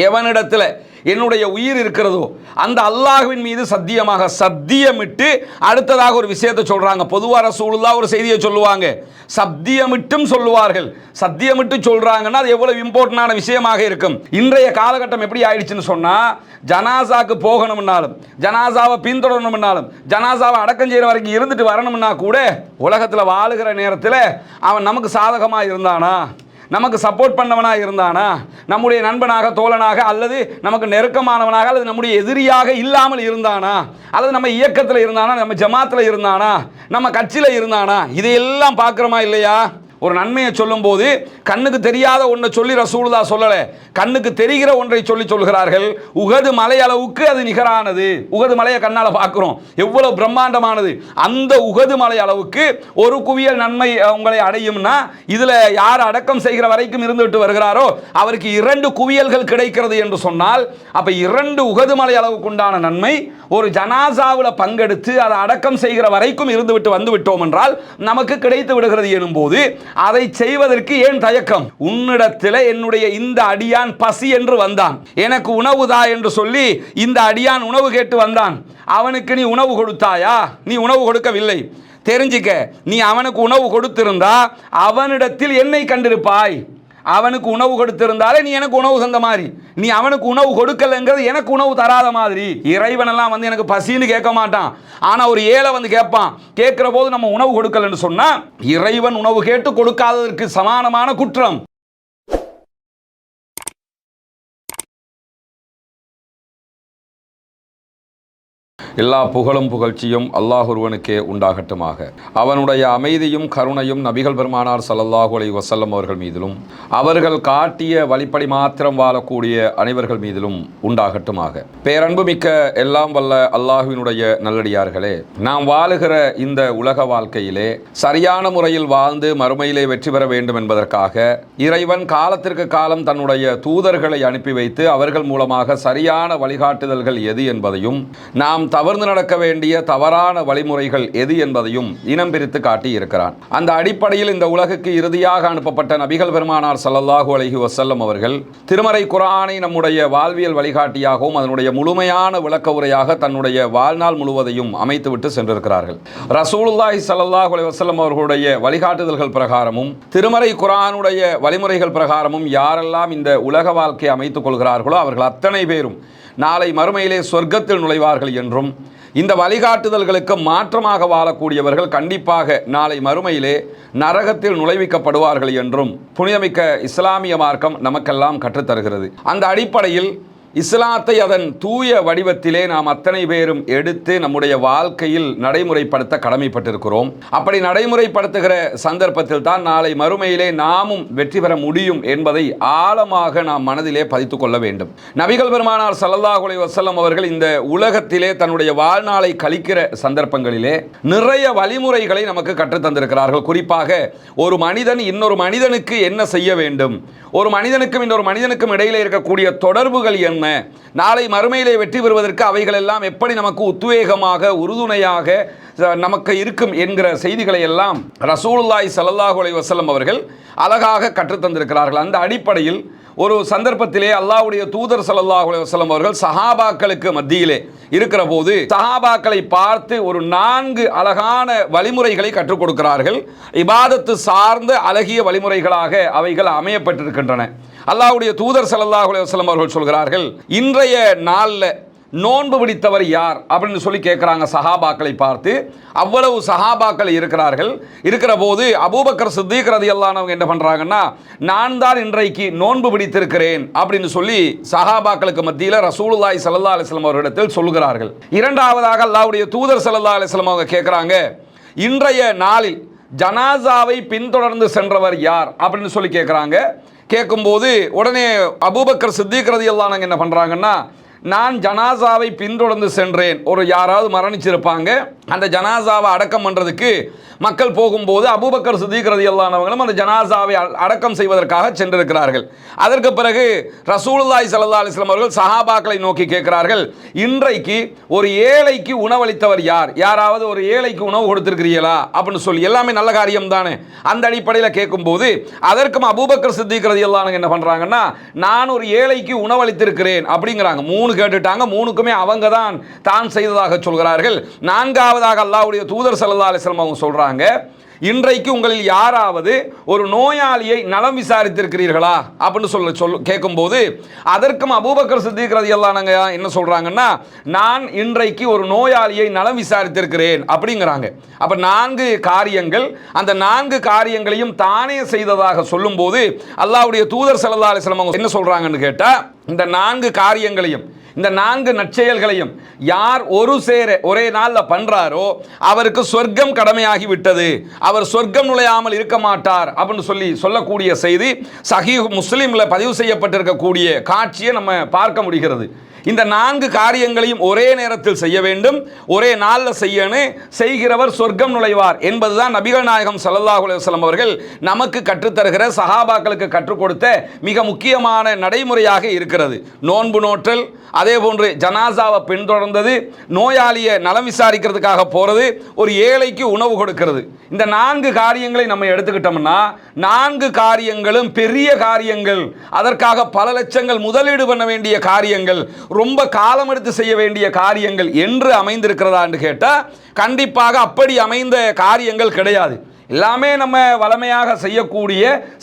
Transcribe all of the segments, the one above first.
எவனிடத்தில் என்னுடைய உயிர் இருக்கிறதோ அந்த அல்லாஹ்வின் மீது சத்தியமாக சத்தியமிட்டு அடுத்ததாக ஒரு விஷயத்தை சொல்றாங்க. பொதுவாக ரசூலுல்லாஹ் ஒரு செய்தியை சொல்லுவாங்க, சத்தியமிட்டும் சொல்லுவார்கள். சத்தியமிட்டு சொல்றாங்கன்னா அது எவ்வளவு இம்பார்ட்டன்டான விஷயமாக இருக்கும். இன்றைய காலகட்டம் எப்படி ஆயிடுச்சுன்னு சொன்னா, ஜனாசாக்கு போகணும்னாலும், ஜனாசாவை பின்தொடரணும்னாலும், ஜனாசாவை அடக்கம் செய்கிற வரைக்கும் இருந்துட்டு வரணும்னா கூட உலகத்தில் வாழுகிற நேரத்தில் அவன் நமக்கு சாதகமாக இருந்தானா, நமக்கு சப்போர்ட் பண்ணவனாக இருந்தானா, நம்முடைய நண்பனாக தோழனாக அல்லது நமக்கு நெருக்கமானவனாக அல்லது நம்முடைய எதிரியாக இல்லாமல் இருந்தானா, அல்லது நம்ம இயக்கத்தில் இருந்தானா, நம்ம ஜமாத்தில் இருந்தானா, நம்ம கட்சியில் இருந்தானா, இதையெல்லாம் பார்க்குறோமா இல்லையா? ஒரு நன்மையை சொல்லும் போது கண்ணுக்கு தெரியாத ஒன்றை சொல்லி ரசூலுல்லாஹ் சொல்லலை, கண்ணுக்கு தெரிகிற ஒன்றை சொல்கிறார்கள். உகது மலை அளவுக்கு அது நிகரானது. உகது மலையை கண்ணால் பார்க்குறோம், எவ்வளவு பிரம்மாண்டமானது. அந்த உகது மலை அளவுக்கு ஒரு குவியல் நன்மை உங்களை அடையும்னா, இதில் யார் அடக்கம் செய்கிற வரைக்கும் இருந்துவிட்டு வருகிறாரோ அவருக்கு 2 குவியல்கள் கிடைக்கிறது என்று சொன்னால், அப்போ 2 உகது மலை அளவுக்கு உண்டான நன்மை ஒரு ஜனாசாவில் பங்கெடுத்து அதை அடக்கம் செய்கிற வரைக்கும் இருந்துவிட்டு வந்து விட்டோம் என்றால் நமக்கு கிடைத்து விடுகிறது எனும்போது அதை செய்வதற்கு ஏன் தயக்கம்? உன்னிடத்தில் என்னுடைய இந்த அடியான் பசி என்று வந்தான், எனக்கு உணவுதா என்று சொல்லி இந்த அடியான் உணவு கேட்டு வந்தான். அவனுக்கு நீ உணவு கொடுத்தாயா? நீ உணவு கொடுக்கவில்லை. தெரிஞ்சுக்க, நீ அவனுக்கு உணவு கொடுத்திருந்தா அவனிடத்தில் என்னை கண்டிருப்பாய். அவனுக்கு உணவு கொடுத்திருந்தாலே நீ எனக்கு உணவு தந்த மாதிரி, நீ அவனுக்கு உணவு கொடுக்கலங்கிறது எனக்கு உணவு தராத மாதிரி. இறைவனெல்லாம் வந்து எனக்கு பசின்னு கேட்க மாட்டான், ஆனால் ஒரு ஏழை வந்து கேட்பான். கேட்கிற போது நம்ம உணவு கொடுக்கலன்னு சொன்னா இறைவன் உணவு கேட்டு கொடுக்காததற்கு சமானமான குற்றம். எல்லா புகழும் புகழ்ச்சியும் அல்லாஹ் ஒருவனுக்கே உண்டாகட்டுமாக. அவனுடைய அமைதியும் கருணையும் நபிகள் பெருமானார் ஸல்லல்லாஹு அலைஹி வஸல்லம் அவர்கள் மீதிலும் அவர்கள் காட்டிய வழிப்படி மாத்திரம் வாழக்கூடிய அனைவர்கள் மீதிலும் உண்டாகட்டுமாக. பேரன்புமிக்க எல்லாம் வல்ல அல்லாஹ்வினுடைய நல்லடியார்களே, நாம் வாழுகிற இந்த உலக வாழ்க்கையிலே சரியான முறையில் வாழ்ந்து மறுமையிலே வெற்றி பெற வேண்டும் என்பதற்காக இறைவன் காலத்திற்கு காலம் தன்னுடைய தூதர்களை அனுப்பி வைத்து அவர்கள் மூலமாக சரியான வழிகாட்டுதல்கள் எது என்பதையும், நாம் தவறு நடக்க வேண்டிய தவறான வழிமுறைகள் எது என்பதையும் இனம் பிரித்து காட்டி இருக்கிறான். அந்த அடிப்படையில் இந்த உலகுக்கு இறுதியாக அனுப்பப்பட்ட நபிகள் பெருமானார் ஸல்லல்லாஹு அலைஹி வஸல்லம் அவர்கள் திருமறை குர்ஆனை நம்முடைய வாழ்வியல் வழிகாட்டியாகவும் அதனுடைய முழுமையான விளக்க உரையாக தன்னுடைய வாழ்நாள் முழுவதையும் அமைத்துவிட்டு சென்றிருக்கிறார்கள். ரசூலுல்லாஹி ஸல்லல்லாஹு அலைஹி வஸல்லம் அவர்களுடைய வழிகாட்டுதல்கள் பிரகாரமும் திருமறை குர்ஆனுடைய வழிமுறைகள் பிரகாரமும் யாரெல்லாம் இந்த உலக வாழ்க்கையை அமைத்துக் கொள்கிறார்களோ அவர்கள் அத்தனை பேரும் நாளை மறுமையிலே சொர்க்கத்தில் நுழைவார்கள் என்றும், இந்த வழிகாட்டுதல்களுக்கு மாற்றமாக வாழக்கூடியவர்கள் கண்டிப்பாக நாளை மறுமையிலே நரகத்தில் நுழைவிக்கப்படுவார்கள் என்றும் புனிதமிக்க இஸ்லாமிய மார்க்கம் நமக்கெல்லாம் கற்றுத்தருகிறது. அந்த அடிப்படையில் இஸ்லாத்தை அதன் தூய வடிவத்திலே நாம் அத்தனை பேரும் எடுத்து நம்முடைய வாழ்க்கையில் நடைமுறைப்படுத்த கடமைப்பட்டிருக்கிறோம். அப்படி நடைமுறைப்படுத்துகிற சந்தர்ப்பத்தில் தான் நாளை மறுமையிலே நாமும் வெற்றி பெற முடியும் என்பதை ஆழமாக நாம் மனதிலே பதித்துக் கொள்ள வேண்டும். நபிகள் பெருமானார் ஸல்லல்லாஹு அலைஹி வஸல்லம் அவர்கள் இந்த உலகத்திலே தன்னுடைய வாழ்நாளை கழிக்கிற சந்தர்ப்பங்களிலே நிறைய வழிமுறைகளை நமக்கு கற்றுத்தந்திருக்கிறார்கள். குறிப்பாக ஒரு மனிதன் இன்னொரு மனிதனுக்கு என்ன செய்ய வேண்டும், ஒரு மனிதனுக்கும் இன்னொரு மனிதனுக்கும் இடையிலே இருக்கக்கூடிய தொடர்புகள் என்ன, நாளை மறுமையிலே வெற்றி பெறுவதற்கு அவைகள் எல்லாம் எப்படி நமக்கு உத்வேகமாக உறுதுணையாக நமக்கு இருக்கும் என்கிற செய்திகளை எல்லாம் ரசூலுல்லாஹி ஸல்லல்லாஹு அலைஹி வஸல்லம் அவர்கள் அழகாக கற்றுத்தந்திருக்கிறார்கள். அந்த அடிப்படையில் ஒரு சந்தர்ப்பத்திலே அல்லாஹ்வுடைய தூதர் ஸல்லல்லாஹு அலைஹி வஸல்லம் அவர்கள் சஹாபாக்களுக்கு மத்தியிலே இருக்கிற போது சஹாபாக்களை பார்த்து ஒரு 4 அழகான வழிமுறைகளை கற்றுக் கொடுக்கிறார்கள். இபாதத்து சார்ந்த அழகிய வழிமுறைகளாக அவைகள் அமையப்பட்டிருக்கின்றன. அல்லாஹ்வுடைய தூதர் ஸல்லல்லாஹு அலைஹி வஸல்லம் அவர்கள் சொல்கிறார்கள், இன்றைய நாளில் நோன்பு பிடித்தவர் யார் அப்படின்னு சொல்லி கேட்குறாங்க சஹாபாக்களை பார்த்து. அவ்வளவு சஹாபாக்கள் இருக்கிற போது அபூபக்கர் சித்தீக் ரலியல்லாஹு அன்ஹு என்ன பண்ணுறாங்கன்னா, நான் தான் இன்றைக்கு நோன்பு பிடித்திருக்கிறேன் அப்படின்னு சொல்லி சஹாபாக்களுக்கு மத்தியில் ரசூலுல்லாஹி ஸல்லல்லாஹு அலைஹி வஸல்லம் அவர்களிடத்தில் சொல்கிறார்கள். இரண்டாவதாக அல்லாஹ்வுடைய தூதர் ஸல்லல்லாஹு அலைஹி வஸல்லம் அவங்க கேட்குறாங்க, இன்றைய நாளில் ஜனாசாவை பின்தொடர்ந்து சென்றவர் யார் அப்படின்னு சொல்லி கேட்குறாங்க. கேட்கும்போது உடனே அபூபக்கர் சித்தீக் ரலியல்லாஹு அன்ஹு என்ன பண்ணுறாங்கன்னா, நான் ஜனாசாவை பின்தொடர்ந்து சென்றேன். ஒரு யாராவது மரணிச்சிருப்பாங்க, அந்த ஜனாசாவை அடக்கம் பண்ணுறதுக்கு மக்கள் போகும்போது அபூபக்கர் சித்திக் ரலியல்லாஹு அன்ஹுவும் அந்த ஜனாசாவை அடக்கம் செய்வதற்காக சென்றிருக்கிறார்கள். அதற்கு பிறகு ரசூலுல்லாஹி ஸல்லல்லாஹு அலைஹி வஸல்லம் அவர்கள் சஹாபாக்களை நோக்கி கேட்கிறார்கள், இன்றைக்கு ஒரு ஏழைக்கு உணவளித்தவர் யார்? யாராவது ஒரு ஏழைக்கு உணவு கொடுத்திருக்கிறீர்களா அப்படின்னு சொல்லி. எல்லாமே நல்ல காரியம் தானே. அந்த அடிப்படையில் கேட்கும்போது அதற்கும் அபூபக்கர் சித்திக் ரலியல்லாஹு அன்ஹு என்ன பண்ணுறாங்கன்னா, நான் ஒரு ஏழைக்கு உணவளித்திருக்கிறேன் அப்படிங்கிறாங்க. 3 கேட்டுட்டாங்க. 3க்குமே அவங்க தான் செய்ததாக சொல்கிறார்கள். 4வதாக அல்லாஹ்வுடைய தூதர் ஸல்லல்லாஹு அலைஹி வஸல்லம் அவங்க சொல்றாங்க, இன்றைக்கு உங்களில் யாராவது ஒரு நோயாளியை நலம் விசாரித்திருக்கிறீர்களா அப்படின்னு கேட்கும்போது அதற்கும் அபூபக்கர் சித்திக் ரலியல்லாஹு அன்ஹு என்ன சொல்றாங்கன்னா, நான் இன்றைக்கு ஒரு நோயாளியை நலம் விசாரித்திருக்கிறேன் அப்படிங்கிறாங்க. அப்ப 4 காரியங்கள், அந்த 4 காரியங்களையும் தானே செய்ததாக சொல்லும்போது அல்லாஹ்வுடைய தூதர் ஸல்லல்லாஹு அலைஹி வஸல்லம் என்ன சொல்றாங்கன்னு கேட்டா, இந்த 4 காரியங்களையும், இந்த 4 நற்செயல்களையும் யார் ஒரு சேர ஒரே நாளில் பண்றாரோ அவருக்கு சொர்க்கம் கடமையாகி விட்டது, அவர் சொர்க்கம் நுழையாமல் இருக்க மாட்டார் அப்படின்னு சொல்லக்கூடிய செய்தி சஹீஹ் முஸ்லிம்ல பதிவு செய்யப்பட்டிருக்கக்கூடிய காட்சியை நம்ம பார்க்க முடிகிறது. இந்த 4 காரியங்களையும் ஒரே நேரத்தில் செய்ய வேண்டும், ஒரே நாளில் செய்கிறவர் சொர்க்கம் நுழைவார் என்பதுதான் நபிகள் நாயகம் ஸல்லல்லாஹு அலைஹி வஸல்லம் அவர்கள் நமக்கு கற்றுத்தருகிற, சஹாபாக்களுக்கு கற்றுக் கொடுத்த மிக முக்கியமான நடைமுறையாக இருக்கிறது. நோன்பு நோற்றல், அதே போன்று ஜனாசாவை பின்தொடர்ந்தது, நோயாளியை நலம் விசாரிக்கிறதுக்காக போறது, ஒரு ஏழைக்கு உணவு கொடுக்கிறது. இந்த 4 காரியங்களை நம்ம எடுத்துக்கிட்டோம்னா 4 காரியங்களும் பெரிய காரியங்கள், அதற்காக பல லட்சங்கள் முதலீடு பண்ண வேண்டிய காரியங்கள், ரொம்ப காலம் எடுத்து செய்ய வேண்டிய காரியங்கள் என்று அமைந்திருக்கிறதா என்று கேட்டால் கண்டிப்பாக அப்படி அமைந்த காரியங்கள் கிடையாது. எல்லாமே நம்ம வளமையாக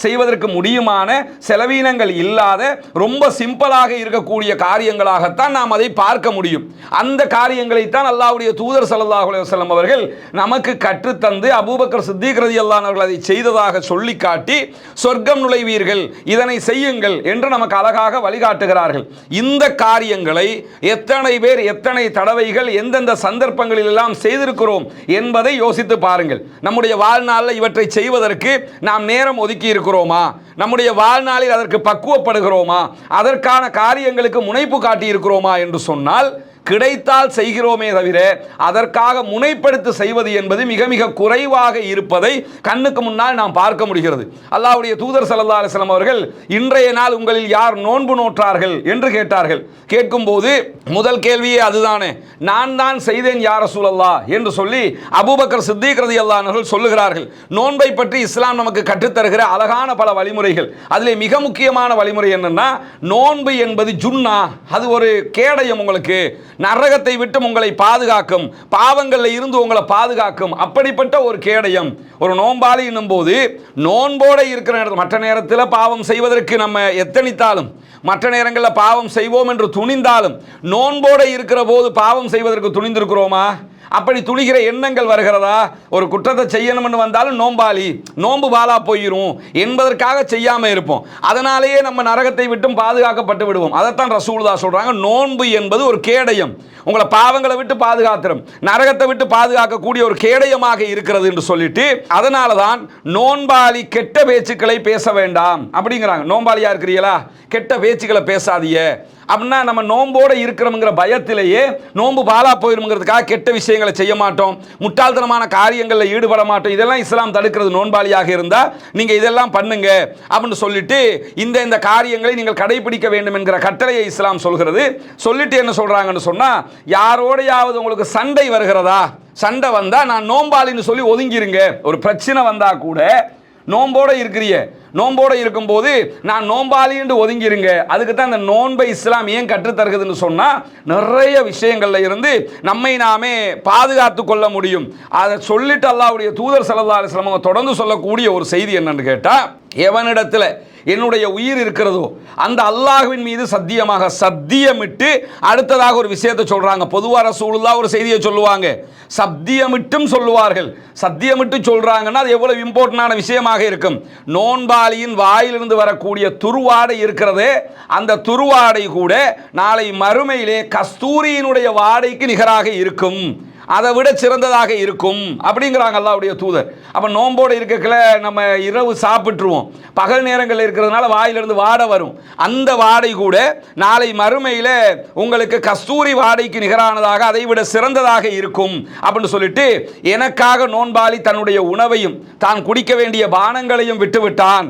செய்வதற்கு முடியுமான, செலவீனங்கள் இல்லாத, ரொம்ப சிம்பிளாக இருக்கக்கூடிய காரியங்களாகத்தான் நாம் அதை பார்க்க முடியும். அந்த காரியங்களைத்தான் அல்லாஹ்வுடைய தூதர் ஸல்லல்லாஹு அலைஹி வஸல்லம் அவர்கள் நமக்கு கற்றுத்தந்து அபூபக்கர் சித்திக் ரலியல்லாஹு அன்ஹு அவர்கள் அதை செய்ததாக சொல்லி காட்டி, சொர்க்கம் நுழைவீர்கள், இதனை செய்யுங்கள் என்று நமக்கு அழகாக வழிகாட்டுகிறார்கள். இந்த காரியங்களை எத்தனை பேர், எத்தனை தடவைகள், எந்தெந்த சந்தர்ப்பங்களில் எல்லாம் செய்திருக்கிறோம் என்பதை யோசித்து பாருங்கள். நம்முடைய வாழ்நாள் இவற்றை செய்வதற்கு நாம் நேரம் ஒதுக்கி இருக்கிறோமா? நம்முடைய வாழ்நாளில் அதற்கு பக்குவப்படுகிறோமா? அதற்கான காரியங்களுக்கு முனைப்பு காட்டி இருக்கிறோமா என்று சொன்னால் கிடைத்தால் செய்கிறோமே தவிர அதற்காக முனைப்படுத்தி செய்வது என்பது மிக மிக குறைவாக இருப்பதை கண்ணுக்கு முன்னால் நாம் பார்க்க முடிகிறது. அல்லாஹ்வுடைய தூதர் ஸல்லல்லாஹு அலைஹி வஸல்லம் அவர்கள் இன்றைய நாள் உங்களில் யார் நோன்பு நோற்றார்கள் என்று கேட்டார்கள். கேட்கும்போது முதல் கேள்வியே அதுதானே, நான் தான் செய்தேன் யா ரசூலல்லாஹ் என்று சொல்லி அபூபக்கர் சித்திக் ரலியல்லாஹு அன்ஹு அவர்கள் சொல்லுகிறார்கள். நோன்பை பற்றி இஸ்லாம் நமக்கு கற்றுத்தருகிற அழகான பல வழிமுறைகள், அதிலே மிக முக்கியமான வழிமுறை என்னன்னா, நோன்பு என்பது ஜுன்னா, அது ஒரு கேடயம், உங்களுக்கு நரகத்தை விட்டு உங்களை பாதுகாக்கும், பாவங்களில் இருந்து உங்களை பாதுகாக்கும், அப்படிப்பட்ட ஒரு கேடயம். ஒரு நோன்பாளி என்னும் போது நோன்போட இருக்கிற நேரத்தில், மற்ற நேரத்தில் பாவம் செய்வதற்கு நம்ம எத்தனித்தாலும், மற்ற நேரங்களில் பாவம் செய்வோம் என்று துணிந்தாலும், நோன்போட இருக்கிற போது பாவம் செய்வதற்கு துணிந்திருக்கிறோமா? அப்படி துணிகிற எண்ணங்கள் வருகிறதா? ஒரு குற்றத்தை செய்யணும்னு வந்தாலும் நோம்பாளி, நோன்பு பாலா போயிரும் என்பதற்காக செய்யாமல் இருப்போம். அதனாலேயே நம்ம நரகத்தை விட்டும் பாதுகாக்கப்பட்டு விடுவோம். அதைத்தான் ரசூலுல்லாஹ் சொல்றாங்க, நோன்பு என்பது ஒரு கேடயம், உங்களை பாவங்களை விட்டு பாதுகாத்துரும், நரகத்தை விட்டு பாதுகாக்கக்கூடிய ஒரு கேடயமாக இருக்கிறது என்று சொல்லிட்டு, அதனால தான் நோன்பாளி கெட்ட பேச்சுக்களை பேச வேண்டாம் அப்படிங்கிறாங்க. நோன்பாளியா இருக்கிறீங்களா, கெட்ட பேச்சுக்களை பேசாதீங்க அப்படின்னா, நம்ம நோம்போடு இருக்கிறோங்கிற பயத்திலேயே நோன்பு பாலா போயிருங்கிறதுக்காக கெட்ட விஷயங்களை செய்ய மாட்டோம், முட்டாள்தனமான காரியங்களில் ஈடுபட மாட்டோம். இதெல்லாம் இஸ்லாம் தடுக்கிறது. நோன்பாளியாக இருந்தால் நீங்கள் இதெல்லாம் பண்ணுங்க அப்படின்னு சொல்லிட்டு இந்த காரியங்களை நீங்கள் கடைபிடிக்க வேண்டும் என்கிற கட்டளையை இஸ்லாம் சொல்கிறது. சொல்லிட்டு என்ன சொல்றாங்கன்னு சொன்னா, யாரோடையாவது உங்களுக்கு சண்டை வருகிறதா, சண்டை வந்தா நான் நோன்பாளின்னு சொல்லி ஒதுங்கிருங்க. ஒரு பிரச்சனை வந்தா கூட நோம்போட இருக்கிறீங்க, நோம்போட இருக்கும்போது நான் நோம்பாளி என்று ஒதுங்கிருங்க. அதுக்கு தான் இந்த நோன்பை இஸ்லாம் ஏன் கற்றுத்தருகுதுன்னு சொன்னால், நிறைய விஷயங்கள்ல இருந்து நம்மை நாமே பாதுகாத்து கொள்ள முடியும். அதை சொல்லிட்டு அல்லாஹ்வுடைய தூதர் ஸல்லல்லாஹு அலைஹி வஸல்லம் தொடர்ந்து சொல்லக்கூடிய ஒரு செய்தி என்னன்னு கேட்டால், எவனிடத்தில் என்னுடைய உயிர் இருக்கிறதோ அந்த அல்லாஹ்வின் மீது சத்தியமாக சத்தியமிட்டு அடுத்ததாக ஒரு விஷயத்தை சொல்றாங்க. பொதுவாக ரசூலுல்லாஹ் ஒரு செய்தியை சொல்லுவாங்க, சத்தியமிட்டும் சொல்லுவார்கள். சத்தியமிட்டு சொல்றாங்கன்னா அது எவ்வளவு இம்பார்ட்டன்டான விஷயமாக இருக்கும். நோன்பாளியின் வாயிலிருந்து வரக்கூடிய துருவாடை இருக்கிறதே, அந்த துருவாடை கூட நாளை மறுமையிலே கஸ்தூரியினுடைய வாடைக்கு நிகராக இருக்கும் அதை விட சிறந்ததாக இருக்கும் அப்படிங்கிறாங்க அல்லாஹ்வுடைய தூதர். அப்போ நோம்போடு இருக்கல நம்ம இரவு சாப்பிட்டுருவோம், பகல் நேரங்கள் இருக்கிறதுனால வாயிலிருந்து வாடை வரும். அந்த வாடை கூட நாளை மறுமையில் உங்களுக்கு கஸ்தூரி வாடைக்கு நிகரானதாக, அதை விட சிறந்ததாக இருக்கும் அப்படின்னு சொல்லிட்டு எனக்காக நோன்பாளி தன்னுடைய உணவையும் தான் குடிக்க வேண்டிய பானங்களையும் விட்டுவிட்டான்,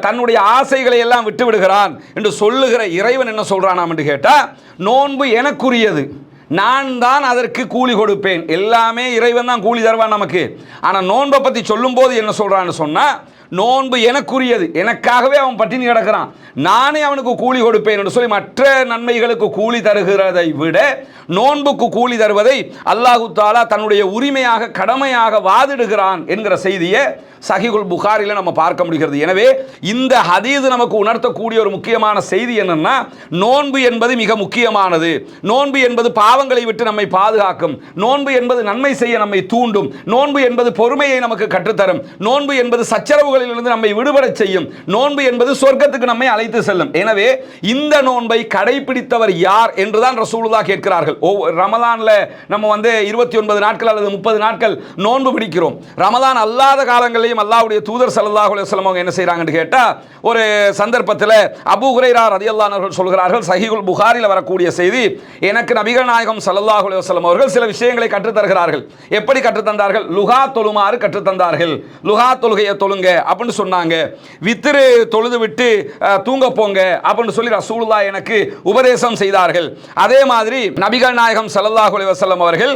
தன்னுடைய ஆசைகளை எல்லாம் விட்டு விடுகிறான் என்று சொல்லுகிற இறைவன் என்ன சொல்றானாம் என்று கேட்டா, நோன்பு எனக்குரியது, நான் தான் அதற்கு கூலி கொடுப்பேன். எல்லாமே இறைவன் தான் கூலி தருவான் நமக்கு. ஆனால் நோன்பை பற்றி சொல்லும் போது என்ன சொல்றான்னு சொன்னா, நோன்பு எனக்குரியது, எனக்காகவே அவன் பட்டினி கிடக்கிறான், நானே அவனுக்கு கூலி கொடுப்பேன் என்று சொல்லி மற்ற நன்மைகளுக்கு கூலி தருகிறதை விட நோன்புக்கு கூலி தருவதை அல்லாஹு தாலா தன்னுடைய உரிமையாக கடமையாக வாதிடுகிறான் என்கிற செய்தியை சஹீஹுல் புகாரியில் நம்ம பார்க்க முடிகிறது. எனவே இந்த ஹதீஸ் நமக்கு உணர்த்தக்கூடிய ஒரு முக்கியமான செய்தி என்னன்னா, நோன்பு என்பது மிக முக்கியமானது. நோன்பு என்பது பாவங்களை விட்டு நம்மை பாதுகாக்கும். நோன்பு என்பது நன்மை செய்ய நம்மை தூண்டும். நோன்பு என்பது பொறுமையை நமக்கு கற்றுத்தரும். நோன்பு என்பது சச்சரவுகளிலிருந்து நம்மை விடுபட செய்யும். நோன்பு என்பது சொர்க்கத்துக்கு நம்மை அழைத்து செல்லும். எனவே இந்த நோன்பை கடைபிடித்தவர் யார் என்றுதான் ரசூலுல்லாஹ் கேட்கிறார்கள். ரமலான்ல நம்ம 29 நாட்கள் அல்லது 30 நாட்கள் நோன்பு பிடிக்கிறோம். ரமலான் அல்லாத காலங்களில் அல்லாஹ்வுடைய தூதர் ஸல்லல்லாஹு அலைஹி வஸல்லம் அவங்க என்ன செய்றாங்கன்னு கேட்டா, ஒரு சந்தர்ப்பத்தில் அபூ ஹுரைரா ரலியல்லாஹு அன்ஹு சொல்கிறார்கள், சஹீஹுல் புகாரியில் வரக்கூடிய செய்தி, எனக்கு நபிகள் நாயகம் ஸல்லல்லாஹு அலைஹி வஸல்லம் அவர்கள் சில விஷயங்களை கற்றுத் தருகிறார்கள். எப்படி கற்றுத் தந்தார்கள்? லுஹா தொழுமாறு கற்றுத் தந்தார்கள். லுஹா தொழுகையை தொழுங்க அப்படின்னு சொன்னாங்க. வித்ரு தொழுது விட்டு தூங்க போங்க அப்படின்னு சொல்லி ரசூலுல்லாஹ் எனக்கு உபதேசம் செய்தார்கள். அதே மாதிரி நபிகள் நாயகம் ஸல்லல்லாஹு அலைஹி வஸல்லம் அவர்கள்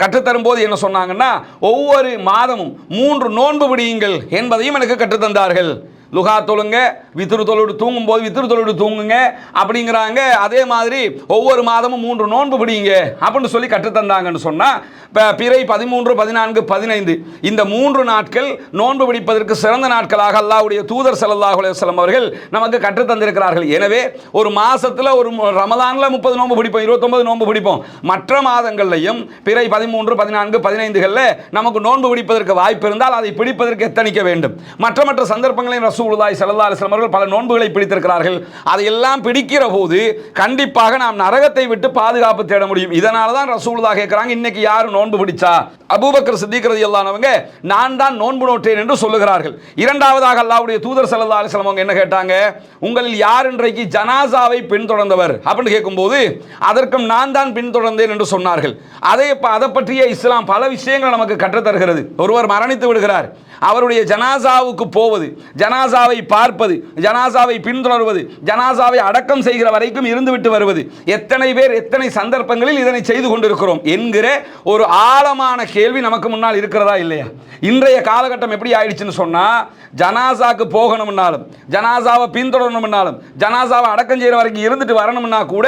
கற்றுத்தரும் போது என்ன சொன்னாங்கன்னா, ஒவ்வொரு மாதமும் 3 நோன்பு பிடியுங்கள் என்பதையும் எனக்கு கற்றுத்தந்தார்கள். லுஹா தொழுங்க, வித்ரு தொழுடு தூங்கும் போது வித்ரு தொழுடு தூங்குங்க அப்படிங்கிறாங்க. அதே மாதிரி ஒவ்வொரு மாதமும் 3 நோன்பு பிடிங்க அப்படின்னு சொல்லி கற்றுத்தந்தாங்கன்னு சொன்னா, பிறை 13, 14, 15 இந்த 3 நாட்கள் நோன்பு பிடிப்பதற்கு சிறந்த நாட்களாக அல்லாஹ்வுடைய தூதர் ஸல்லல்லாஹு அலைஹி வஸல்லம் அவர்கள் நமக்கு கற்றுத்தந்திருக்கிறார்கள். எனவே ஒரு மாசத்துல ஒரு ரமலான்ல 30 நோன்பு பிடிப்போம், 29 நோன்பு பிடிப்போம். மற்ற மாதங்கள்லையும் பிறை 13, 14, 15 நமக்கு நோன்பு பிடிப்பதற்கு வாய்ப்பு இருந்தால் அதை பிடிப்பதற்கு எத்தனிக்க வேண்டும். மற்ற சந்தர்ப்பங்களையும் ரசூலுல்லாஹி ஸல்லல்லாஹு அலைஹி வஸல்லம் அவர்கள் பல நோன்புகளை பிடித்திருக்கிறார்கள். அதையெல்லாம் பிடிக்கிற போது கண்டிப்பாக நாம் நரகத்தை விட்டு பாதுகாப்பு தேட முடியும். இதனால தான் ரசூலுல்லாஹ் கேட்கிறாங்க, இன்னைக்கு யார் நோன்பு பிடிச்சா? அபூபக்கர் சித்திக் ரலியல்லாஹு அன்ஹு நான் தான் நோன்பு நோற்றேன் என்று சொல்லுகிறார்கள். இரண்டாவதாக அல்லாஹ்வுடைய தூதர் ஸல்லல்லாஹு அலைஹி வஸல்லம் அவங்க என்ன கேட்டாங்க, உங்களில் யார் இன்றைக்கு ஜனாசாவை பின்தொடர்ந்தவர் அப்படின்னு கேட்கும்போது அதற்கும் நான் தான் பின்தொடர்ந்தேன் என்று சொன்னார்கள். அதை பற்றிய இஸ்லாம் பல விஷயங்கள் நமக்கு கற்றுத்தருகிறது. ஒருவர் மரணித்து விடுகிறார், அவருடைய ஜனாசாவுக்கு போவது, ஜனாசாவை பார்ப்பது, ஜனாசாவை பின்தொடர்வது, ஜனாசாவை அடக்கம் செய்கிற வரைக்கும் இருந்துவிட்டு வருவது, எத்தனை பேர் எத்தனை சந்தர்ப்பங்களில் இதனை செய்து கொண்டிருக்கிறோம் என்கிற ஒரு ஆழமான கேள்வி நமக்கு முன்னால் இருக்கிறதா இல்லையா? இன்றைய காலகட்டம் எப்படி ஆயிடுச்சுன்னு சொன்னா, ஜனாசாக்கு போகணும்னாலும், ஜனாசாவை பின்தொடரணும்னாலும், ஜனாசாவை அடக்கம் செய்கிற வரைக்கும் இருந்துட்டு வரணும்னா கூட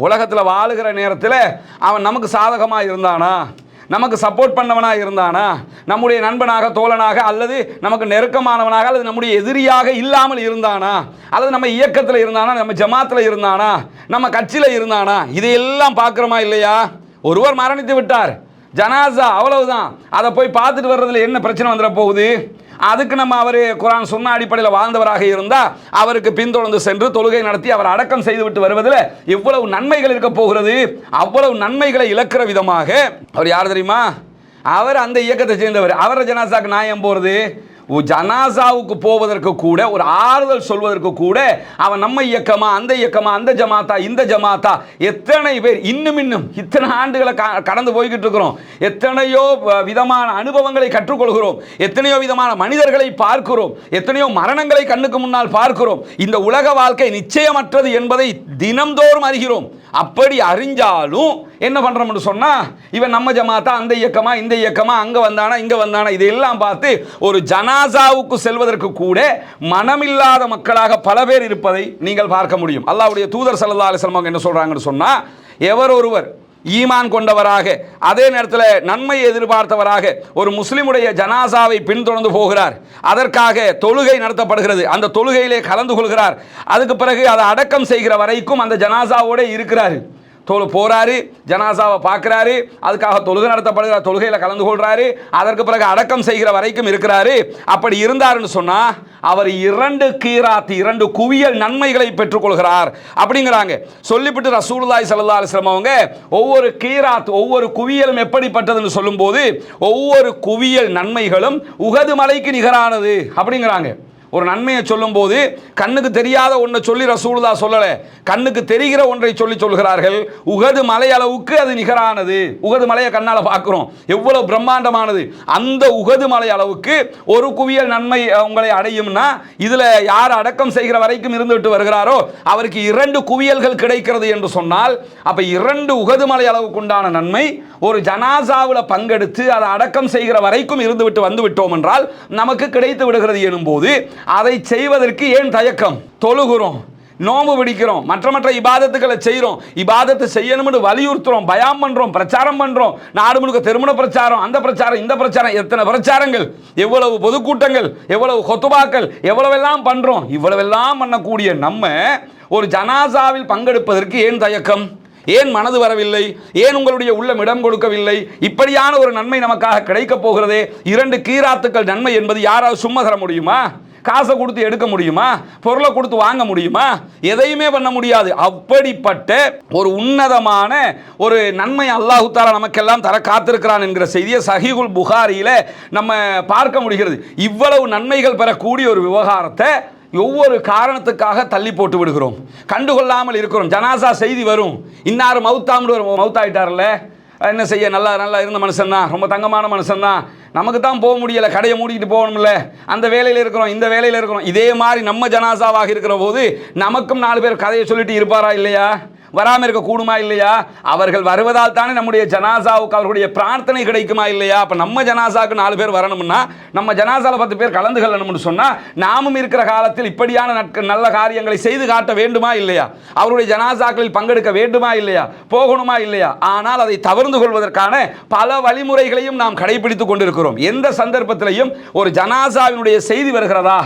உலகத்தில் வாழுகிற நேரத்தில் அவன் நமக்கு சாதகமாக இருந்தானா, நமக்கு சப்போர்ட் பண்ணவனாக இருந்தானா, நம்முடைய நண்பனாக, தோழனாக, அல்லது நமக்கு நெருக்கமானவனாக, அல்லது நம்முடைய எதிரியாக இல்லாமல் இருந்தானா, அல்லது நம்ம இயக்கத்தில் இருந்தானா, நம்ம ஜமாத்தில் இருந்தானா, நம்ம கட்சியில் இருந்தானா, இதையெல்லாம் பார்க்குறோமா இல்லையா? ஒருவர் மரணித்து விட்டார், ஜனாசா அவ்வளவுதான், அதை போய் பார்த்துட்டு வர்றதுல என்ன பிரச்சனை வந்துட போகுது? அதுக்கு நம்ம அவர் குர்ஆன் சொன்ன அடிப்படையில் வாழ்ந்தவராக இருந்தால் அவருக்கு பின்தொடர்ந்து சென்று தொழுகை நடத்தி அவர் அடக்கம் செய்துவிட்டு வருவதில் எவ்வளவு நன்மைகள் இருக்க போகிறது. அவ்வளவு நன்மைகளை இழக்கிற விதமாக அவர் யார் தெரியுமா? அவர் அந்த இயக்கத்தை சேர்ந்தவர். அவரை ஜனாசாக்கு நியாயம் போகிறது. ஜனாசாவுக்கு போவதற்கு கூட, ஒரு ஆறுதல் சொல்வதற்கு கூட அவன் நம்ம இயக்கமா, அந்த இயக்கமா, அந்த ஜமாத்தா, இந்த ஜமாத்தா, எத்தனை பேர் இன்னும் இத்தனை ஆண்டுகளை கடந்து போய்கிட்டு இருக்கிறோம். எத்தனையோ விதமான அனுபவங்களை கற்றுக்கொள்கிறோம், எத்தனையோ விதமான மனிதர்களை பார்க்கிறோம், எத்தனையோ மரணங்களை கண்ணுக்கு முன்னால் பார்க்கிறோம். இந்த உலக வாழ்க்கை நிச்சயமற்றது என்பதை தினம்தோறும் அறிகிறோம். அப்படி அறிஞ்சாலும் என்ன பண்றோம்னு சொன்னா, இவன் நம்ம ஜமாத்தா, அந்த இயக்கமா, இந்த இயக்கமா, அங்க வந்தானா, இங்க வந்தானா, இதையெல்லாம் பார்த்து ஒரு ஜனாசாவுக்கு செல்வதற்கு கூட மனமில்லாத மக்களாக பல பேர் இருப்பதை நீங்கள் பார்க்க முடியும். அல்லாஹ்வுடைய தூதர் ஸல்லல்லாஹு அலைஹி வஸல்லம் என்ன சொல்றாங்கன்னு சொன்னா, எவர் ஒருவர் ஈமான் கொண்டவராக, அதே நேரத்தில் நன்மை எதிர்பார்த்தவராக ஒரு முஸ்லிமுடைய ஜனாசாவை பின்தொடர்ந்து போகிறார், அதற்காக தொழுகை நடத்தப்படுகிறது, அந்த தொழுகையிலே கலந்து கொள்கிறார், அதுக்கு பிறகு அதை அடக்கம் செய்கிற வரைக்கும் அந்த ஜனாசாவோட இருக்கிறார், போறாரு, ஜனாசாவை பார்க்கிறாரு, அதுக்காக தொழுகை நடத்தப்படுகிற தொழுகையில் கலந்து கொள்றாரு, அதற்கு பிறகு அடக்கம் செய்கிற வரைக்கும் இருக்கிறாரு. அப்படி இருந்தாருன்னு சொன்னா அவர் 2 கீராத் 2 குவியல் நன்மைகளை பெற்றுக்கொள்கிறார் அப்படிங்கிறாங்க. சொல்லிவிட்டு ரசூலுல்லாஹி ஸல்லல்லாஹு அலைஹி வஸல்லம் அவங்க ஒவ்வொரு கீராத் ஒவ்வொரு குவியலும் எப்படிப்பட்டதுன்னு சொல்லும்போது ஒவ்வொரு குவியல் நன்மைகளும் உஹது மலைக்கு நிகரானது அப்படிங்கிறாங்க. ஒரு நன்மையை சொல்லும் போது கண்ணுக்கு தெரியாத ஒன்றை சொல்லி ரசூலுல்லாஹ் சொல்லல, கண்ணுக்கு தெரிகிற ஒன்றை சொல்கிறார்கள். உஹது மலை அளவுக்கு அது நிகரானது. உஹது மலையை கண்ணால பார்க்கிறோம், எவ்வளவு பிரம்மாண்டமானது. அந்த உஹது மலை அளவுக்கு ஒரு குவியல் நன்மை உங்களை அடையும்னா இதுல யார் அடக்கம் செய்கிற வரைக்கும் இருந்துவிட்டு வருகிறாரோ அவருக்கு 2 குவியல்கள் கிடைக்கிறது என்று சொன்னால், அப்ப 2 உஹது மலை அளவுக்கு உண்டான நன்மை ஒரு ஜனாசாவில் பங்கெடுத்து அதை அடக்கம் செய்கிற வரைக்கும் இருந்துவிட்டு வந்து விட்டோம் என்றால் நமக்கு கிடைத்து விடுகிறது எனும் போது அதை செய்வதற்கு ஏன் தயக்கம்? தொழுகிறோம், நோம்பு பிடிக்கிறோம், மற்ற இபாதத்துக்களை செய்கிறோம், இபாதத்தை செய்யணும்னு வலியுறுத்துறோம், பயான் பண்றோம், பிரச்சாரம் பண்றோம், நாடு முழுக்க திருமண பிரச்சாரம், அந்த பிரச்சாரம் இந்த பிரச்சாரம், எத்தனை பிரச்சாரங்கள், எவ்வளவு பொதுக்கூட்டங்கள், எவ்வளவு கொத்துபாக்கள், எவ்வளவெல்லாம் பண்றோம். இவ்வளவெல்லாம் பண்ணக்கூடிய நம்ம ஒரு ஜனாசாவில் பங்கெடுப்பதற்கு ஏன் தயக்கம்? ஏன் மனது வரவில்லை? ஏன் உங்களுடைய உள்ளம் இடம் கொடுக்கவில்லை? இப்படியான ஒரு நன்மை நமக்காக கிடைக்க போகிறதே, 2 கீராத்துக்கள் நன்மை என்பது யாராவது சும்மா தர முடியுமா? காசை கொடுத்து எடுக்க முடியுமா? பொருளை கொடுத்து வாங்க முடியுமா? எதையுமே பண்ண முடியாது. அப்படிப்பட்ட ஒரு உன்னதமான ஒரு நன்மை அல்லாஹ் தஆலா நமக்கெல்லாம் தர காத்திருக்கிறான் என்கிற செய்தியை சஹீஹுல் புகாரியில நம்ம பார்க்க முடிகிறது. இவ்வளவு நன்மைகள் பெறக்கூடிய ஒரு விவகாரத்தை ஒவ்வொரு காரணத்துக்காக தள்ளி போட்டு விடுகிறோம், கண்டுகொள்ளாமல் இருக்கிறோம். ஜனாசா செய்தி வரும், இன்னார் மவுத்தாயிட்டார்ல, என்ன செய்ய, நல்லா நல்லா இருந்த மனுஷன் தான், ரொம்ப தங்கமான மனுஷன் தான், நமக்கு தான் போக முடியலை, கடையை மூடிட்டு போகணும்ல, அந்த வேலையில் இருக்கிறோம், இந்த வேலையில் இருக்கிறோம். இதே மாதிரி நம்ம ஜனாசாவாக இருக்கிற போது நமக்கும் 4 பேர் கதையை சொல்லிட்டு இருப்பாரா இல்லையா? வராமல் இருக்க கூடுமா இல்லையா? அவர்கள் வருவதால் தானே நம்முடைய ஜனாசாவுக்கு அவர்களுடைய பிரார்த்தனை கிடைக்குமா இல்லையா? அப்போ நம்ம ஜனாசாவுக்கு 4 பேர் வரணும்னா, நம்ம ஜனாசாவில் 10 பேர் கலந்து கொள்ளணும்னு சொன்னால், நாமும் இருக்கிற காலத்தில் இப்படியான நல்ல காரியங்களை செய்து காட்ட வேண்டுமா இல்லையா? அவருடைய ஜனாசாக்களில் பங்கெடுக்க வேண்டுமா இல்லையா? போகணுமா இல்லையா? ஆனால் அதை தவிர்த்து கொள்வதற்கான பல வழிமுறைகளையும் நாம் கடைபிடித்துக் கொண்டிருக்கிறோம். எந்த சந்தர்ப்பத்திலையும் ஒரு ஜனாசாவினுடைய செய்தி வருகிறதா,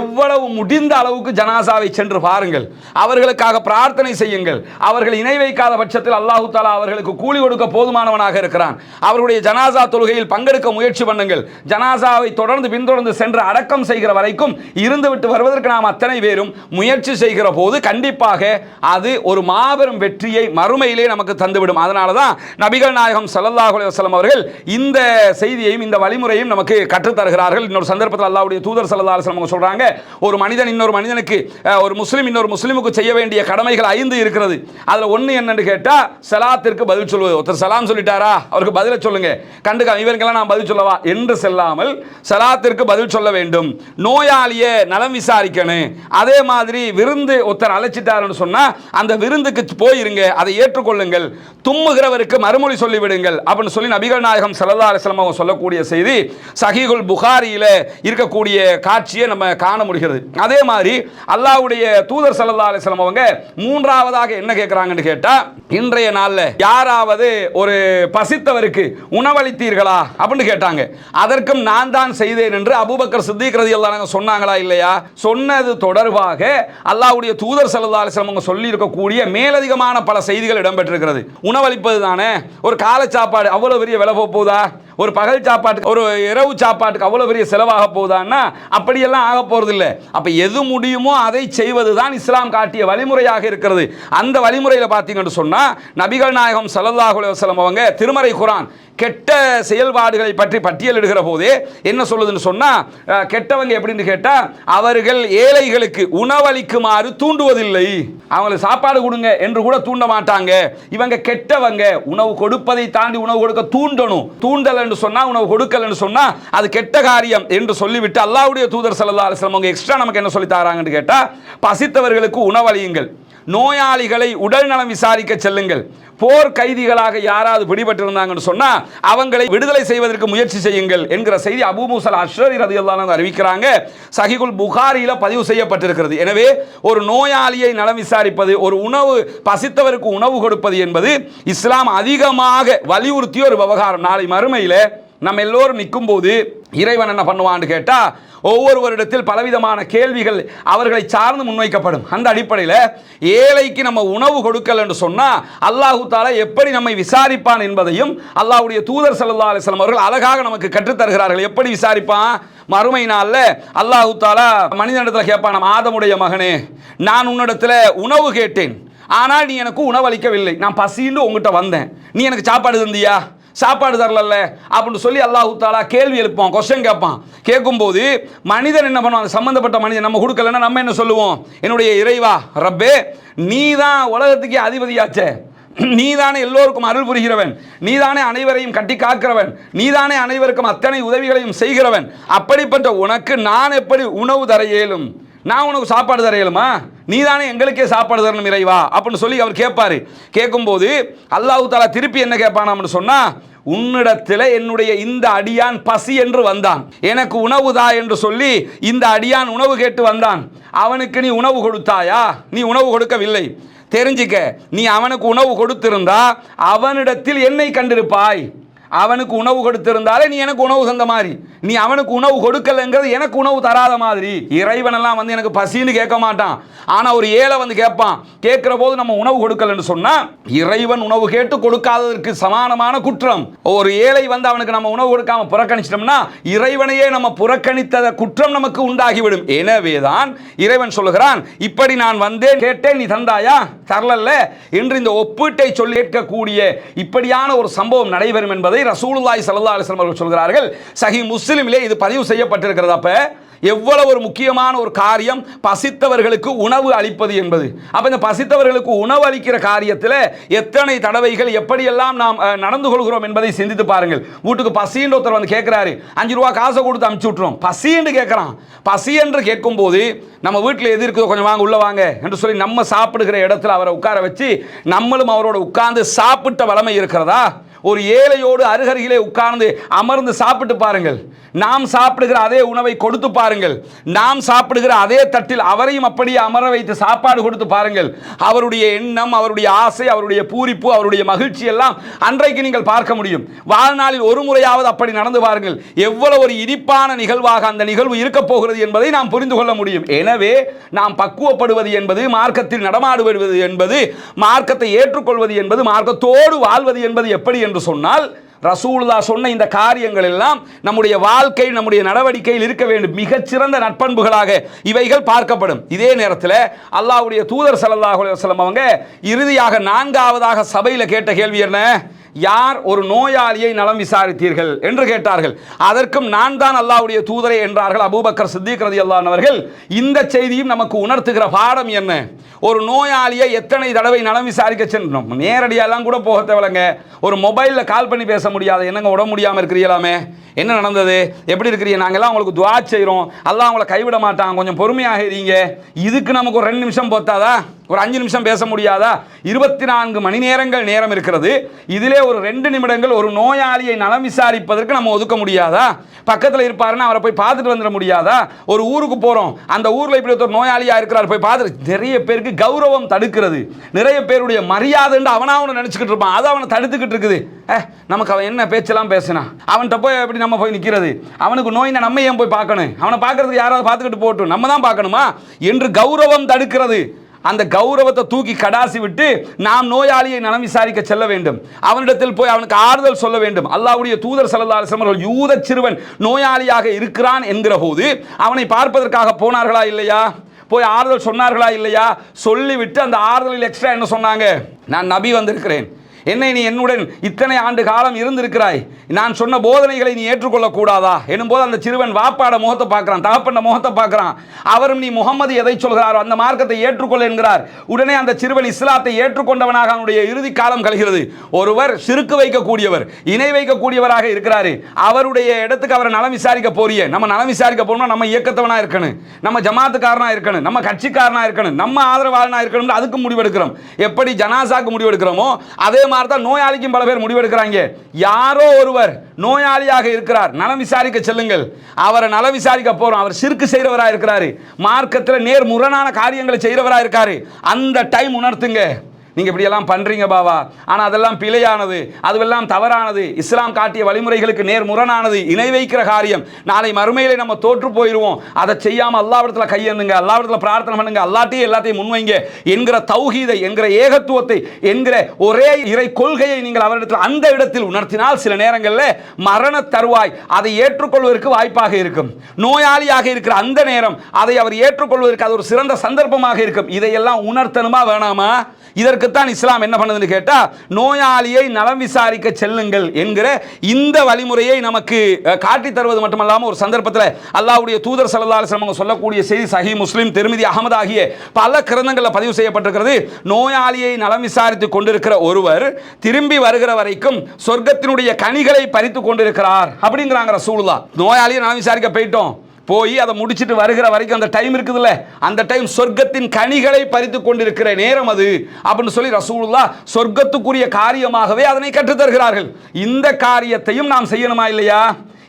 எவ்வளவு முடிந்த அளவுக்கு ஜனாசாவை சென்று பாருங்கள், அவர்களுக்காக பிரார்த்தனை செய்யுங்கள். அவர்கள் இணை வைக்காத பட்சத்தில் அல்லாஹ் தஆலா அவர்களுக்கு கூலி கொடுக்க போதுமானவனாக இருக்கிறான். அவருடைய ஜனாசா தொழுகையில் பங்கெடுக்க முயற்சி பண்ணுங்கள். ஜனாசாவை பின்தொடர்ந்து சென்று அடக்கம் செய்கிற வரைக்கும் இருந்துவிட்டு வருவதற்கு நாம் அத்தனை பேரும் முயற்சி செய்கிற போது கண்டிப்பாக அது ஒரு மாபெரும் வெற்றியை மறுமையிலே நமக்கு தந்துவிடும். அதனால தான் நபிகள் நாயகம் ஸல்லல்லாஹு அலைஹி வஸல்லம் அவர்கள் இந்த செய்தியையும் இந்த வழிமுறையும் நமக்கு கற்றுத் தருகிறார்கள். இன்னொரு சந்தர்ப்பத்தில் அல்லாஹ்வுடைய தூதர் ஸல்லல்லாஹு அலைஹி வஸல்லம் சொல்றாங்க, ஒரு மனிதன் இன்னொரு மனிதனுக்கு, ஒரு முஸ்லிம் இன்னொரு முஸ்லிமுக்கு செய்ய வேண்டிய கடமைகள் 5 இருக்கிறது. அதுல ஒண்ணு என்னன்னு கேட்டா சலாத்திற்கு பதில் சொல்வது. ஒருத்தர் சலாம் சொல்லிட்டாரா, அவருக்கு பதில சொல்லுங்க, கண்டுக்க இவருக்கெல்லாம் நான் பதில் சொல்லவா என்று செல்லாமல் சலாத்திற்கு பதில் சொல்ல வேண்டும். நோயாளியை நலம் விசாரிக்கணும். அதே மாதிரி விருந்து ஒருத்தர் அழைச்சிட்டாருன்னு சொன்னா அந்த விருந்துக்கு போயிருங்க, அதை ஏற்றுக்கொள்ளுங்கள். தும்முகிறவருக்கு மறுமொழி சொல்லிவிடுங்கள் அப்படின்னு சொல்லி நபிகள் நாயகம் ஸல்லல்லாஹு அலைஹி வஸல்லம் அவங்க சொல்லக்கூடிய செய்தி சஹீஹுல் புகாரியில இருக்கக்கூடிய காட்சியை நம்ம காண முடிகிறது. அதே மாதிரி அல்லாஹ்வுடைய தூதர் ஸல்லல்லாஹு அலைஹி வஸல்லம் அவங்க மூன்றாவதாக என்ன கேட்கிறாங்கன்னு கேட்டா, இன்றைய நாள்ல யாராவது ஒரு பசித்தவருக்கு உணவளித்தீர்களா அப்படின்னு கேட்டாங்க. அதற்கும் நான் தான் செய்தேன் என்று அபூபக்கர் சித்திக் ரலியல்லாஹு அன்ஹு சொன்னாங்களா இல்லையா? சொன்னது தொடர்பாக அல்லாஹ்வுடைய தூதர் ஸல்லல்லாஹு அலைஹி வஸல்லம் சொல்லி இருக்கக்கூடிய மேலதிகமான பல செய்திகள் இடம்பெற்றிருக்கிறது. உணவளிப்பது தானே, ஒரு காலை சாப்பாடு அவ்வளவு பெரிய விலை போகுதா? ஒரு பகல் சாப்பாட்டுக்கு, ஒரு இரவு சாப்பாட்டுக்கு அவ்வளவு பெரிய செலவாக போகுதான்னா அப்படியெல்லாம் ஆக போறது இல்லை. அப்ப எது முடியுமோ அதை செய்வது தான் இஸ்லாம் காட்டிய வழிமுறையாக இருக்கிறது. அந்த வழிமுறையில் பார்த்தீங்கன்னு சொன்னா நபிகள் நாயகம் ஸல்லல்லாஹு அலைஹி வஸல்லம் அவங்க திருமறை குர்ஆன் கெட்ட செயல்பாடுகளை பற்றி பட்டியலிடுகிற போதே என்ன சொல்லுதுன்னு சொன்னா, கெட்டவங்க எப்படின்னு கேட்டா அவர்கள் ஏழைகளுக்கு உணவளிக்குமாறு தூண்டுவதில்லை, அவங்களுக்கு சாப்பாடு கொடுங்க என்று கூட தூண்ட மாட்டாங்க. இவங்க கெட்டவங்க, உணவு கொடுப்பதை தாண்டி உணவு கொடுக்க தூண்டணும். தூண்டல் என்று சொன்னா, உணவு கொடுக்கல் என்று சொன்னா அது கெட்ட காரியம் என்று சொல்லிவிட்டு அல்லாஹ்வுடைய தூதர் ஸல்லல்லாஹு அலைஹி வஸல்லம் எக்ஸ்ட்ரா நமக்கு என்ன சொல்லி தராங்கன்னு கேட்டா, பசித்தவர்களுக்கு உணவளியுங்கள், நோயாளிகளை உடல் நலம் விசாரிக்க செல்லுங்கள், போர் கைதிகளாக யாராவது பிடிபட்டிருந்தாங்கன்னு சொன்னா அவங்களை விடுதலை செய்வதற்கு முயற்சி செய்யுங்கள் என்கிற செய்தி அபூ மூஸா அல்-அஷ்அரி ரலியல்லாஹு அன்ஹு அறிவிக்கிறாங்க. சஹீஹுல் புகாரியில பதிவு செய்யப்பட்டிருக்கிறது. எனவே ஒரு நோயாளியை நலம் விசாரிப்பது, ஒரு உணவு பசித்தவருக்கு உணவு கொடுப்பது என்பது இஸ்லாம் அதிகமாக வலியுறுத்திய ஒரு விவகாரம். நாளை மறுமையில நம்ம எல்லோரும் நிற்கும் போது இறைவன் என்ன பண்ணுவான்னு கேட்டா, ஒவ்வொருவரிடத்தில் பலவிதமான கேள்விகள் அவர்களை சார்ந்து முன்வைக்கப்படும். அந்த அடிப்படையில் ஏழைக்கு நம்ம உணவு கொடுக்கல் என்று சொன்னா அல்லாஹு தாலா எப்படி நம்மை விசாரிப்பான் என்பதையும் அல்லாஹ்வுடைய தூதர் ஸல்லல்லாஹு அலைஹி வஸல்லம் அவர்கள் அழகாக நமக்கு கற்றுத் தருகிறார்கள். எப்படி விசாரிப்பான்? மறுமை நாளில் அல்லாஹு தாலா மனிதனிடத்தில் கேட்பான், நம்ம ஆதமுடைய மகனே, நான் உன்னிடத்தில் உணவு கேட்டேன், ஆனால் நீ எனக்கு உணவளிக்கவில்லை. நான் பசின்னு உங்ககிட்ட வந்தேன், நீ எனக்கு சாப்பாடு தந்தியா? சாப்பாடு தரல அப்படின்னு சொல்லி அல்லாஹு தாலா கேள்வி எழுப்பான், கொஸ்டின் கேட்பான். கேட்கும்போது மனிதன் என்ன பண்ணுவான்? சம்பந்தப்பட்ட மனிதன் நம்ம கொடுக்கலன்னா நம்ம என்ன சொல்லுவோம்? என்னுடைய இறைவா ரப்பே, நீ தான் உலகத்துக்கே அதிபதியாச்சே, நீதானே எல்லோருக்கும் அருள் புரிகிறவன், நீதானே அனைவரையும் கட்டி காக்கிறவன், நீதானே அனைவருக்கும் அத்தனை உதவிகளையும் செய்கிறவன், அப்படிப்பட்ட உனக்கு நான் எப்படி உணவு தர இயலும்? நான் உனக்கு சாப்பாடு தர இயலுமா? நீதானே எங்களுக்கே சாப்பாடு தரணும் இறைவா அப்படின்னு சொல்லி அவர் கேட்பாரு. கேட்கும்போது அல்லாஹு தாலா திருப்பி என்ன கேட்பானாம்னு சொன்னா, உன்னிடத்தில் என்னுடைய இந்த அடியான் பசி என்று வந்தான், எனக்கு உணவுதா என்று சொல்லி இந்த அடியான் உணவு கேட்டு வந்தான், அவனுக்கு நீ உணவு கொடுத்தாயா? நீ உணவு கொடுக்கவில்லை. தெரிஞ்சிக்க, நீ அவனுக்கு உணவு கொடுத்திருந்தா அவனிடத்தில் என்னை கண்டிருப்பாய். அவனுக்கு உணவு கொடுத்திருந்தாலே நீ எனக்கு உணவு தந்த மாதிரி, நீ அவனுக்கு உணவு கொடுக்கலங்கிறது எனக்கு உணவு தராத மாதிரி. இறைவனெல்லாம் வந்து எனக்கு பசின்னு கேட்க மாட்டான், ஆனால் ஒரு ஏழை வந்து கேட்பான். கேட்கிற போது நம்ம உணவு கொடுக்கலன்னு சொன்னா இறைவன் உணவு கேட்டு கொடுக்காததற்கு சமானமான குற்றம். ஒரு ஏழை வந்து அவனுக்கு நம்ம உணவு கொடுக்காம புறக்கணிச்சிட்டோம்னா இறைவனையே நம்ம புறக்கணித்த குற்றம் நமக்கு உண்டாகிவிடும். எனவேதான் இறைவன் சொல்லுகிறான், இப்படி நான் வந்தேன், கேட்டேன், நீ தந்தாயா? தரல என்று இந்த ஒப்பீட்டை சொல்லி கேட்கக்கூடிய இப்படியான ஒரு சம்பவம் நடைபெறும் என்பதை ரசூலுல்லாஹி ஸல்லல்லாஹு அலைஹி வஸல்லம் அவர்கள் சொல்கிறார்கள். சஹீஹ் முஸ்லிமிலே இது பதிவு செய்யப்பட்டிருக்கிறது. அப்ப எவ்வளவு ஒரு முக்கியமான ஒரு காரியம் பசித்தவர்களுக்கு உணவு அளிப்பது என்பது. அப்ப இந்த பசித்தவர்களுக்கு உணவு அளிக்கிற காரியத்தில் எத்தனை தடவைகள் எப்படியெல்லாம் நாம் நடந்து கொள்கிறோம் என்பதை சிந்தித்து பாருங்கள். வீட்டுக்கு பசின்னு ஒருத்தர் வந்து கேட்கிறாரு, 5 ரூபா காசை கொடுத்து அனுப்பிச்சு விட்டுறோம். பசின்னு கேட்கிறான். பசி என்று கேட்கும் போது நம்ம வீட்டில் எது இருக்குதோ கொஞ்சம் வாங்க, உள்ள வாங்க என்று சொல்லி நம்ம சாப்பிடுகிற இடத்துல அவரை உட்கார வச்சு நம்மளும் அவரோட உட்கார்ந்து சாப்பிட்ட வளமை இருக்கிறதா? ஒரு ஏழையோடு அருகருகிலே உட்கார்ந்து அமர்ந்து சாப்பிட்டு பாருங்கள். நாம் சாப்பிடுகிற அதே உணவை கொடுத்து பாருங்கள். நாம் சாப்பிடுகிற அதே தட்டில் அவரையும் அப்படியே அமர வைத்து சாப்பாடு கொடுத்து பாருங்கள். அவருடைய எண்ணம், அவருடைய ஆசை, அவருடைய பூரிப்பு, அவருடைய மகிழ்ச்சி எல்லாம் அன்றைக்கு நீங்கள் பார்க்க முடியும். வாழ்நாளில் ஒரு முறையாவது அப்படி நடந்து பாருங்கள். எவ்வளவு ஒரு இனிப்பான நிகழ்வாக அந்த நிகழ்வு இருக்க போகிறது என்பதை நாம் புரிந்து கொள்ள முடியும். எனவே நாம் பக்குவப்படுவது என்பது, மார்க்கத்தில் நடமாடுவது என்பது, மார்க்கத்தை ஏற்றுக்கொள்வது என்பது, மார்க்கத்தோடு வாழ்வது என்பது எப்படி என்று சொன்னால், ரசூலுல்லாஹ் சொன்ன இந்த காரியங்கள் எல்லாம் நம்முடைய வாழ்க்கை, நம்முடைய நடவடிக்கையில் இருக்க வேண்டும். மிகச்சிறந்த நட்பண்புகளாக இவைகள் பார்க்கப்படும். இதே நேரத்தில் அல்லாஹ்வுடைய தூதர் ஸல்லல்லாஹு அலைஹி வஸல்லம் அவங்க இறுதியாக 4ஆவதாக சபையில் கேட்ட கேள்வி என்ன? யார் ஒரு நோயாளியை நலம் விசாரித்தீர்கள் என்று கேட்டார்கள். அதற்கும் நான் தான் அல்லாஹ்வுடைய தூதரே என்றார்கள் அபூபக்கர் சித்திக் ரலியல்லாஹு அன்ஹு அவர்கள். இந்த செய்தியும் நமக்கு உணர்த்துகிற பாடம் என்ன? ஒரு நோயாளியை எத்தனை தடவை நலம் விசாரிக்க சென்றோம்? நேரடியாலாம் கூட போக தேவையில்லைங்க. ஒரு மொபைலில் கால் பண்ணி பேச முடியாது. என்னங்க உடம்பு முடியாமல் இருக்கிறீங்களாமே, என்ன நடந்தது, எப்படி இருக்கிறீங்க, நாங்கள்லாம் உங்களுக்கு துஆ செய்கிறோம், அல்லாஹ் உங்களை கைவிட மாட்டாங்க, கொஞ்சம் பொறுமையாக இருங்க. இதுக்கு நமக்கு ஒரு 2 நிமிஷம் போத்தாதா? ஒரு 5 நிமிஷம் பேச முடியாதா? 24 மணி நேரங்கள் நேரம் இருக்கிறது. இதிலே ஒரு 2 நிமிடங்கள் ஒரு நோயாளியை நலம் விசாரிப்பதற்கு நம்ம ஒதுக்க முடியாதா? பக்கத்தில் இருப்பாருன்னா அவரை போய் பார்த்துட்டு வந்துட முடியாதா? ஒரு ஊருக்கு போகிறோம், அந்த ஊரில் இப்படி ஒரு நோயாளியாக இருக்கிறார், போய் பார்த்துட்டு. நிறைய பேருக்கு கௌரவம் தடுக்கிறது, நிறைய பேருடைய மரியாதைன்னு அவனை நினச்சிக்கிட்டு இருப்பான், அது அவனை தடுத்துக்கிட்டு இருக்குது. நமக்கு அவன் என்ன பேச்செல்லாம் பேசினா, அவன்கிட்ட போய் எப்படி நம்ம போய் நிற்கிறது? அவனுக்கு நோயினா நம்ம ஏன் போய் பார்க்கணும்? அவனை பார்க்கறதுக்கு யாராவது பார்த்துக்கிட்டு போட்டும், நம்ம தான் பார்க்கணுமா என்று கௌரவம் தடுக்கிறது. அந்த கௌரவத்தை தூக்கி கடாசி விட்டு நாம் நோயாளியை நலம் விசாரிக்க செல்ல வேண்டும். அவனிடத்தில் போய் அவனுக்கு ஆறுதல் சொல்ல வேண்டும். அல்லாஹ்வுடைய தூதர் ஸல்லல்லாஹு அலைஹி வஸல்லம் யூத சிறுவன் நோயாளியாக இருக்கிறான் என்கிற போது அவனை பார்ப்பதற்காக போனார்களா இல்லையா? போய் ஆறுதல் சொன்னார்களா இல்லையா? சொல்லிவிட்டு அந்த ஆறுதலில் எக்ஸ்ட்ரா என்ன சொன்னாங்க? நான் நபி வந்திருக்கிறேன், என்னை நீ என்னுடன் இத்தனை ஆண்டு காலம் இருந்திருக்கிறாய், நான் சொன்ன போதனைகளை நீ ஏற்றுக்கொள்ளக்கூடாதா எனும்போது அந்த சிறுவன் வாப்பாட முகத்தை பார்க்கிறான், தகப்பன முகத்தை பார்க்கிறான். அவரும் நீ முகமது எதை சொல்கிறாரோ அந்த மார்க்கத்தை ஏற்றுக்கொள்ள என்கிறார். உடனே அந்த சிறுவன் இஸ்லாத்தை ஏற்றுக்கொண்டவனாக அவனுடைய இறுதி காலம் கழிகிறது. ஒருவர் சிறுக்கு வைக்கக்கூடியவர், இணை வைக்கக்கூடியவராக இருக்கிறாரு, அவருடைய இடத்துக்கு அவரை நலம் விசாரிக்க போறிய. நம்ம நலம் விசாரிக்க போறோம்னா நம்ம இயக்கத்தவனா இருக்கணும், நம்ம ஜமாத்துக்காரனா இருக்கணும், நம்ம கட்சிக்காரனா இருக்கணும், நம்ம ஆதரவாளனா இருக்கணும். அதுக்கு முடிவெடுக்கிறோம். எப்படி ஜனாசாக்கு முடிவெடுக்கிறோமோ அதே தான் நோயாளிக்கும் பல பேர் முடிவெடுக்கிறாங்க. யாரோ ஒருவர் நோயாளியாக இருக்கிறார், நலம் விசாரிக்க செல்லுங்கள். அவரை நலம் விசாரிக்க போறோம், அவர் சிறுக்கு செய்கிறவராக இருக்கிறாரு, மார்க்கத்தில் நேர் முரணான காரியங்களை செய்கிறவராக இருக்காரு. அந்த டைம் உணர்த்துங்க. நீங்கள் இப்படியெல்லாம் பண்ணுறீங்க பாவா, ஆனால் அதெல்லாம் பிழையானது, அதுவெல்லாம் தவறானது, இஸ்லாம் காட்டிய வழிமுறைகளுக்கு நேர்முரணானது, இணை வைக்கிற காரியம், நாளை மறுமையிலே நம்ம தோற்று போயிடுவோம், அதை செய்யாமல் அல்லாஹ்விடத்தில் கையேந்துங்க, அல்லாஹ்விடத்தில் பிரார்த்தனை பண்ணுங்க, அல்லாஹ்ட்டே எல்லாத்தையும் முன்வைங்க என்கிற தௌஹீதை, என்கிற ஏகத்துவத்தை, என்கிற ஒரே இறை கொள்கையை நீங்கள் அவரிடத்தில் அந்த இடத்தில் உணர்த்தினால் சில நேரங்களில் மரண தருவாய் அதை ஏற்றுக்கொள்வதற்கு வாய்ப்பாக இருக்கும். நோயாளியாக இருக்கிற அந்த நேரம் அதை அவர் ஏற்றுக்கொள்வதற்கு அது ஒரு சிறந்த சந்தர்ப்பமாக இருக்கும். இதையெல்லாம் உணர்த்தணுமா வேணாமா? இதற்குத்தான் இஸ்லாம் என்ன பண்ணுதுன்னு கேட்டா, நோயாளியை நலம் விசாரிக்க செல்லுங்கள் என்கிற இந்த வழிமுறையை நமக்கு காட்டி தருவது மட்டுமல்லாமல் ஒரு சந்தர்ப்பத்தில் அல்லாஹ்வுடைய தூதர் ஸல்லல்லாஹு அலைஹி வஸல்லம் சொல்லக்கூடிய செய்தி சஹீஹ் முஸ்லிம், திர்மிதி, அஹ்மத் ஆகிய பல கிரந்தங்களில் பதிவு செய்யப்பட்டிருக்கிறது. நோயாளியை நலம் விசாரித்துக் கொண்டிருக்கிற ஒருவர் திரும்பி வருகிற வரைக்கும் சொர்க்கத்தினுடைய கனிகளை பறித்து கொண்டிருக்கிறார் அப்படிங்கிறாங்க ரசூலுல்லாஹ். நோயாளியை நலம் விசாரிக்க போயிட்டோம், போய் அதை முடிச்சிட்டு வருகிற வரைக்கும் அந்த டைம் இருக்குதுல்ல, அந்த டைம் சொர்க்கத்தின் கனிகளை பறித்து கொண்டிருக்கிற நேரம் அது அப்படின்னு சொல்லி ரசூலுல்லாஹ் சொர்க்கத்துக்குரிய காரியமாகவே அதனை கற்றுத்தருகிறார்கள். இந்த காரியத்தையும் நாம் செய்யணுமா இல்லையா?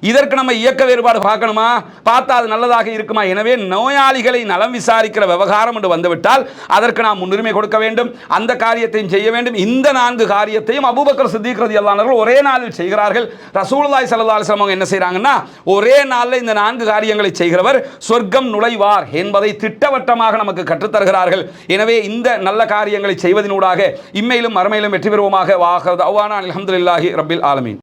இதற்கு நம்ம இயக்க வேறுபாடு பார்க்கணுமா? பார்த்தா அது நல்லதாக இருக்குமா? எனவே நோயாளிகளை நலம் விசாரிக்கிற விவகாரம் என்று வந்துவிட்டால் அதற்கு நாம் முன்னுரிமை கொடுக்க வேண்டும், அந்த காரியத்தையும் செய்ய வேண்டும். இந்த 4 காரியத்தையும் அபூபக்கர் சித்திக் ரலியல்லாஹு அன்ஹு ஒரே நாளில் செய்கிறார்கள். ரசூலுல்லாஹி ஸல்லல்லாஹு அலைஹி வஸல்லம் என்ன செய்றாங்கன்னா, ஒரே நாளில் இந்த 4 காரியங்களை செய்கிறவர் சொர்க்கம் நுழைவார் என்பதை திட்டவட்டமாக நமக்கு கற்றுத்தருகிறார்கள். எனவே இந்த நல்ல காரியங்களை செய்வதனூடாக இம்மையிலும் மறுமையிலும் வெற்றி பெறுவோமாக. வாஹர் தஅவானா அல்ஹம்துலில்லாஹி ரப்பில் ஆலமீன்.